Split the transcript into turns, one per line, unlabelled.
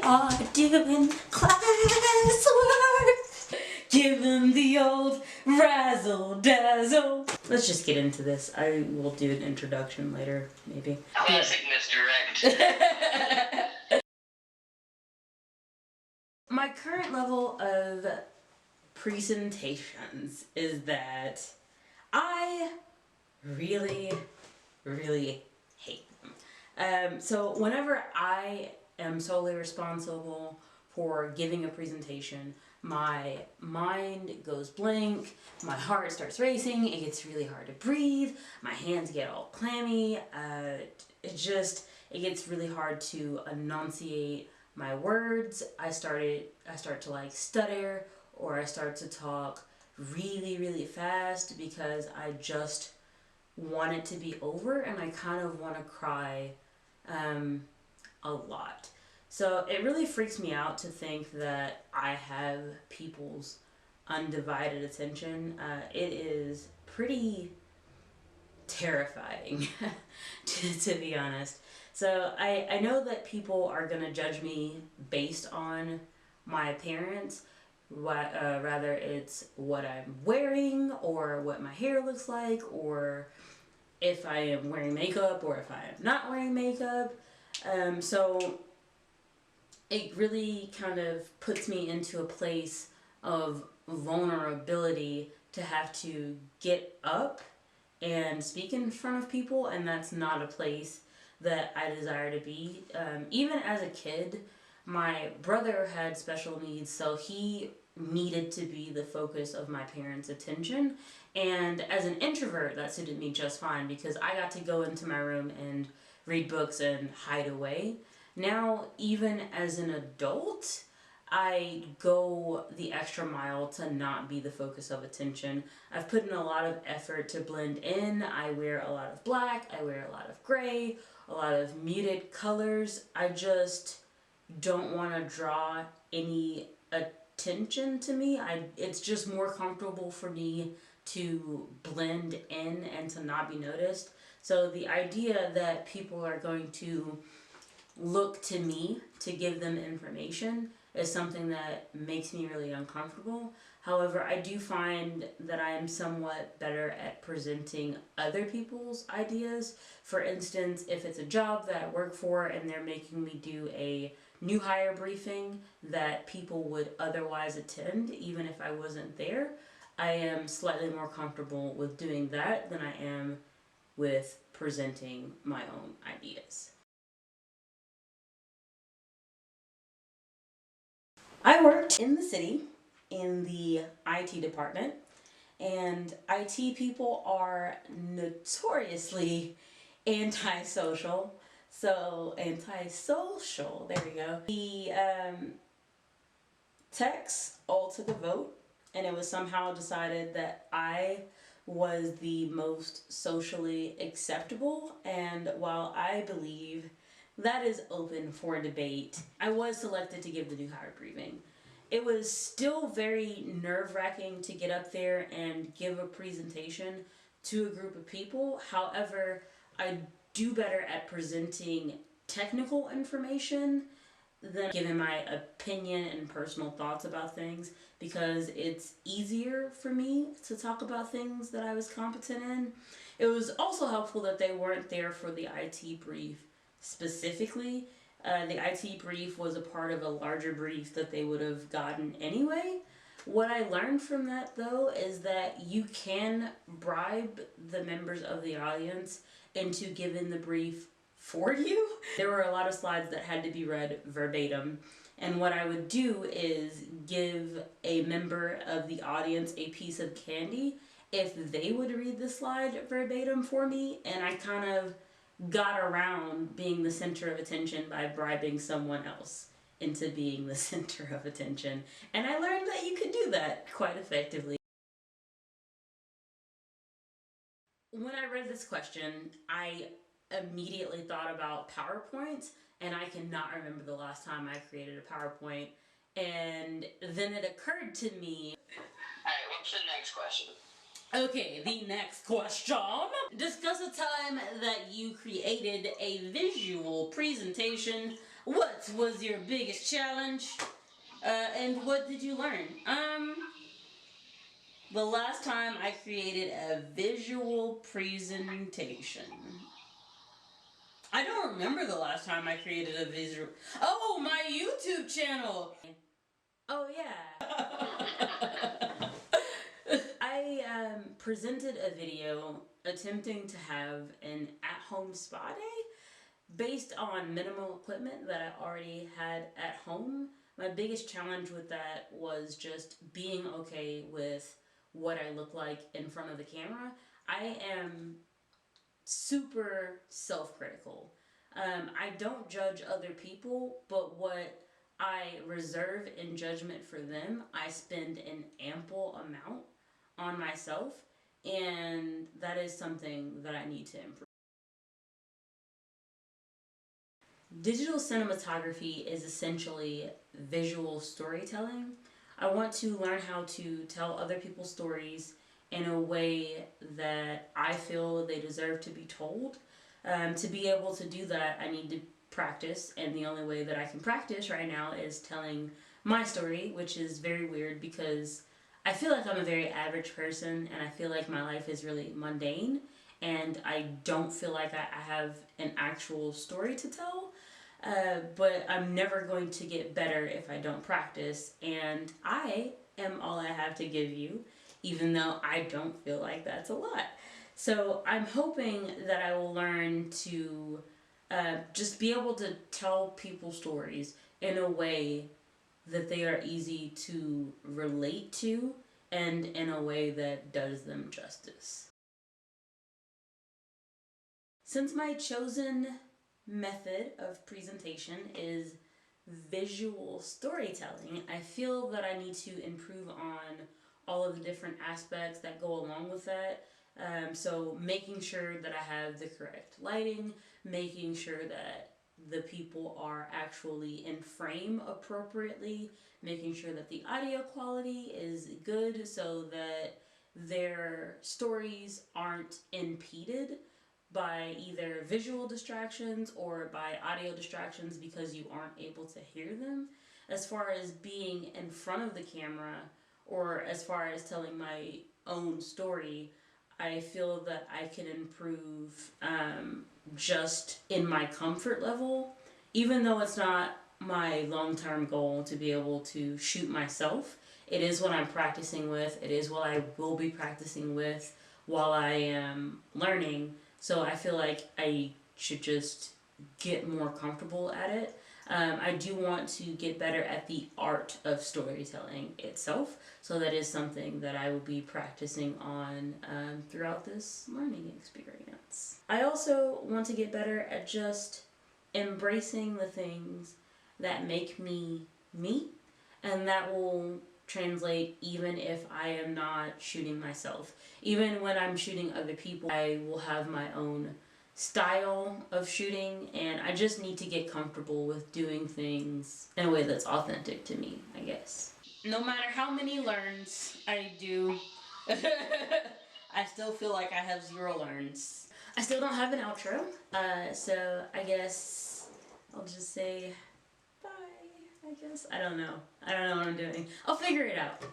are doing classwork. Give them the old razzle dazzle. Let's just get into this. I will do an introduction later, maybe.
Classic misdirect.
My current level of presentations is that I really hate them. So whenever I am solely responsible for giving a presentation, my mind goes blank, my heart starts racing, it gets really hard to breathe, my hands get all clammy, it gets really hard to enunciate my words. I start to like stutter, or I start to talk really fast because I just want it to be over, and I kind of want to cry a lot. So it really freaks me out to think that I have people's undivided attention. It is pretty terrifying, to be honest. So I know that people are going to judge me based on my appearance. Rather it's what I'm wearing, or what my hair looks like, or if I am wearing makeup, or if I am not wearing makeup. So it really kind of puts me into a place of vulnerability to have to get up and speak in front of people, and that's not a place that I desire to be. Even as a kid, my brother had special needs, so he needed to be the focus of my parents' attention. And as an introvert, that suited me just fine because I got to go into my room and read books and hide away. Now, even as an adult, I go the extra mile to not be the focus of attention. I've put in a lot of effort to blend in. I wear a lot of black, I wear a lot of gray, a lot of muted colors. I just don't want to draw any attention to me. It's just more comfortable for me to blend in and to not be noticed. So the idea that people are going to look to me to give them information is something that makes me really uncomfortable. However, I do find that I am somewhat better at presenting other people's ideas. For instance, if it's a job that I work for and they're making me do a new hire briefing that people would otherwise attend even if I wasn't there, I am slightly more comfortable with doing that than I am with presenting my own ideas. I worked in the city in the IT department, and IT people are notoriously antisocial. So, antisocial, there we go. The techs all took a vote, and it was somehow decided that I was the most socially acceptable, and while I believe that is open for debate, I was selected to give the new hire briefing. It was still very nerve-wracking to get up there and give a presentation to a group of people. However, I do better at presenting technical information than giving my opinion and personal thoughts about things, because it's easier for me to talk about things that I was competent in. It was also helpful that they weren't there for the IT brief specifically. The IT brief was a part of a larger brief that they would have gotten anyway. What I learned from that, though, is that you can bribe the members of the audience into giving the brief for you. There were a lot of slides that had to be read verbatim, and what I would do is give a member of the audience a piece of candy if they would read the slide verbatim for me, and I kind of got around being the center of attention by bribing someone else into being the center of attention. And I learned that you could do that quite effectively. When I read this question, I immediately thought about PowerPoints, and I cannot remember the last time I created a PowerPoint. And then it occurred to me...
Alright, what's the next question?
Okay, the next question. Discuss a time that you created a visual presentation What was your biggest challenge? And what did you learn? The last time I created a visual presentation. I don't remember the last time I created a visual. Oh, my YouTube channel! Oh, yeah. I presented a video attempting to have an at-home spa day based on minimal equipment that I already had at home. My biggest challenge with that was just being okay with what I look like in front of the camera. I am super self-critical. I don't judge other people, but what I reserve in judgment for them, I spend an ample amount on myself, and that is something that I need to improve. Digital cinematography is essentially visual storytelling. I want to learn how to tell other people's stories in a way that I feel they deserve to be told. To be able to do that, I need to practice, and the only way that I can practice right now is telling my story, which is very weird because I feel like I'm a very average person, and I feel like my life is really mundane, and I don't feel like I have an actual story to tell. But I'm never going to get better if I don't practice, and I am all I have to give you, even though I don't feel like that's a lot. So I'm hoping that I will learn to just be able to tell people stories in a way that they are easy to relate to and in a way that does them justice. Since my chosen method of presentation is visual storytelling, I feel that I need to improve on all of the different aspects that go along with that. So making sure that I have the correct lighting, making sure that the people are actually in frame appropriately, making sure that the audio quality is good so that their stories aren't impeded by either visual distractions or by audio distractions because you aren't able to hear them. As far as being in front of the camera or as far as telling my own story, I feel that I can improve just in my comfort level, even though it's not my long-term goal to be able to shoot myself. It is what I'm practicing with. It is what I will be practicing with while I am learning. So I feel like I should just get more comfortable at it. I do want to get better at the art of storytelling itself. So that is something that I will be practicing on throughout this learning experience. I also want to get better at just embracing the things that make me me, and that will translate even if I am not shooting myself. Even when I'm shooting other people, I will have my own style of shooting, and I just need to get comfortable with doing things in a way that's authentic to me, I guess. No matter how many learns I do, I still feel like I have 0 learns. I still don't have an outro, so I guess I'll just say bye, I guess. I don't know what I'm doing. I'll figure it out.